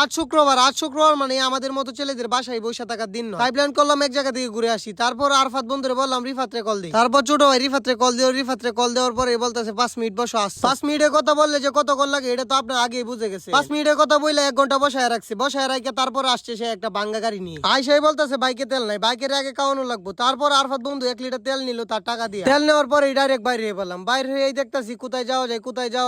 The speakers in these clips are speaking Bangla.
আজ শুক্রবার মানে আমাদের মতো ছেলেদের বাসায় বসে থাকার দিন নয়। তাই প্ল্যান করলাম এক জায়গা থেকে ঘুরে আসি। তারপর আরফাত বন্ধুরে বললাম রিফাতরে কল দিই। তারপর ছোট ভাই রিফাতরে কল দিও। রিফাতরে কল দেওয়ার পরে বলতেছে 5 মিনিট বসো আসছে। 5 মিনিটের কথা বললে যে কতক্ষণ লাগে এটা তো আপনার আগেই বুঝে গেছে। 5 মিনিটের কথা বললে 1 ঘন্টা বসায় রাখছে। বসায় রাখে তারপর আসছে সে একটা ভাঙ্গা গাড়ি নিয়ে। আইসাই বলতেছে বাইকে তেল নাই, বাইকের আগে খাওয়ানো লাগবো। তারপর আরফাত বন্ধু 1 লিটার তেল নিল তার টাকা দিয়ে। তেল নেওয়ার পরে ডাইরেক্ট বাইরে হয়ে বললাম। বাইরে হয়ে দেখতেছি কোথায় যাওয়া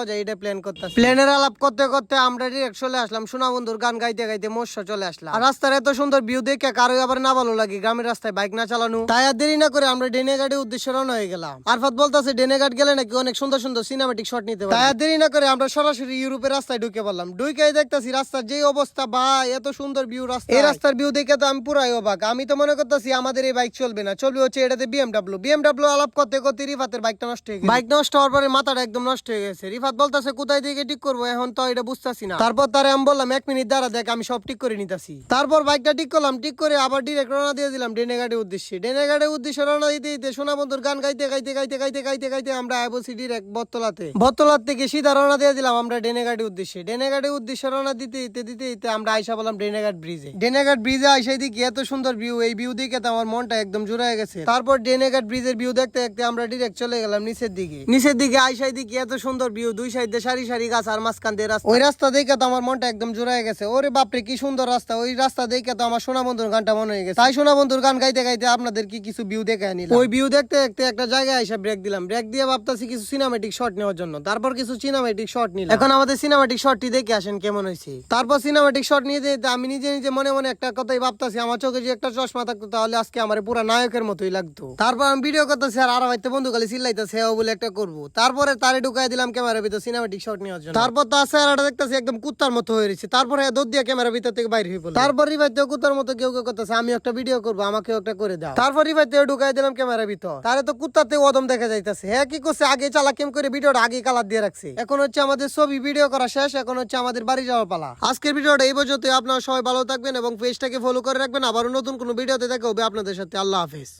যায় এটা প্ল্যান করতেছি। প্ল্যানের আলাপ করতে করতে আমরা ডিরেক্ট চলে আসলাম সোনা বন্ধুর গান গাইতে গাইতে মোর্শা চলে আসলাম। আর রাস্তার এত সুন্দর ভিউ দেখে কারো আবার না ভালো লাগে গ্রামের রাস্তায় বাইক না চালানো। তাই আর দেরি না করে আমরা ডেনেঘাটের উদ্দেশ্যে রওনা হয়ে গেলাম। আরফাত বলতেছে ডেনেঘাট গেলে নাকি অনেক সুন্দর সুন্দর সিনেমাটিক শট নিতে পারবে। তাই আর দেরি না করে আমরা সরাসরি ইউরোপের রাস্তায় ঢুকে পড়লাম। ঢুকেই দেখতেছি রাস্তার যে অবস্থা, ভাই এত সুন্দর ভিউ রাস্তা। এই রাস্তার ভিউ দেখে তো আমি পুরাই অবাক। আমি তো মনে করতেছি আমাদের এই বাইক চলবে না, চলবে হচ্ছে এটাতে বিএমডব্লিউ আলাপ করতে করতে রিফাতের বাইকটা নষ্ট হয়ে গেছে। বাইক নষ্ট হওয়ার পরে মাথাটা একদম নষ্ট হয়ে গেছে। রিফাত বলতেছে কোথায় থেকে ঠিক করবো, এখন তো এটা বুঝতেছি না। তারপর তারে আমি বললাম 1 মিনিট দাঁড়া, দেখ আমি সব ঠিক করে নিতেছি। তারপর বাইকটা ঠিক করলাম, ঠিক করে আবার ডিরেক্ট রওনা দিয়ে দিলাম ডেনেঘাটের উদ্দেশ্যে। ডেনেঘাটের উদ্দেশ্যে রওনা দিতে দিতে সোনা বন্ধুর গান গাইতে গাইতে গাইতে গাইতে গাইতে গাইতে আমরা বলছি ডিরেক্ট বত্তলাত থেকে সিধা রওনা দিয়ে দিলাম আমরা ডেনেঘাটের উদ্দেশ্যে। ডেনেঘাটের উদ্দেশ্যে রওনা দিতে দিতে আমরা আইসা বললাম ডেনেঘাট ব্রিজে আইসাই দেখি এত সুন্দর ভিউ। এই ভিউ দেখে তো আমার মনটা একদম জুড়ায় গেছে। তারপর ডেনেঘাট ব্রিজের ভিউ দেখতে দেখতে আমরা ডিরেক্ট চলে গেলাম নিচের দিকে আইসাই দেখি এত সুন্দর ভিউ, দুই সাইডে সারি সারি গাছ আর মাঝখান দিয়ে রাস্তা। ওই রাস্তা দেখে তো আমার মনটা একদম জুড়ায় গেছে। ওরে বাপরে কি সুন্দর রাস্তা। ওই রাস্তা দেখে তো আমার সোনা বন্ধুর গানটা মনে হয়ে গেছে। তাই সোনা বন্ধুর গান গাইতে গাইতে আপনাদের কি কিছু ভিউ দেখে নিলাম। ওই ভিউ দেখতে দেখতে একটা জায়গায় আইসা ব্রেক দিলাম। ব্রেক দিয়ে ভাবতেছি কিছু সিনেমেটিক শট নেওয়ার জন্য। তারপর কিছু সিনেমেটিক শট নিলাম। এখন আমাদের সিনেমেটিক শটটি দেখে আসেন কেমন হয়েছে। তারপর সিনেমেটিক শট নিয়ে যেতে আমি নিজে নিজে মনে মনে একটা কথাই ভাবতেছি, আমার চোখে যে একটা চশমা থাকতো তাহলে আজকে আমার পুরো নায়কের মতোই লাগতো। তারপর আমি ভিডিও করতেছি আর আরামাইতে বন্ধু খালি চিল্লাইতেছে ও বলে একটা করবো। তারপরে তারে ঢুকাই দিলাম ক্যামেরার ভিতর সিনেমেটিক শট নেওয়ার জন্য। তারপর তার চেহারাটা দেখতেছি একদম কুত্তার মতো হয়ে রয়েছে। তারপরে দৌড় দিয়ে ক্যামেরার ভিতর থেকে বাইরে হয়ে পড়লো। তারপর রিভাইতে কুত্তার মতো কেউ কেউ করতেছে আমি একটা ভিডিও করবো, আমাকেও একটা করে দাও। তারপর রিভাইতে ঢুকাই দিলাম ক্যামেরার ভিতর। তারে তো কুত্তাতে ওদম দেখা যাইতেছে। হ্যাঁ কি করছে, আগে চালা কেম করে ভিডিওটা আগে কালার দিয়ে রাখছে। এখন হচ্ছে আমাদের ছবি ভিডিও করা শেষ, এখন হচ্ছে আমাদের বাড়ি যাওয়ার পালা। আজকের ভিডিওটা এই পর্যন্ত। আপনারা সবাই ভালো থাকবেন এবং পেজটাকে ফলো করে রাখবেন। আবারও নতুন কোনো ভিডিওতে দেখা হবে আপনাদের সাথে। আল্লাহ হাফেজ।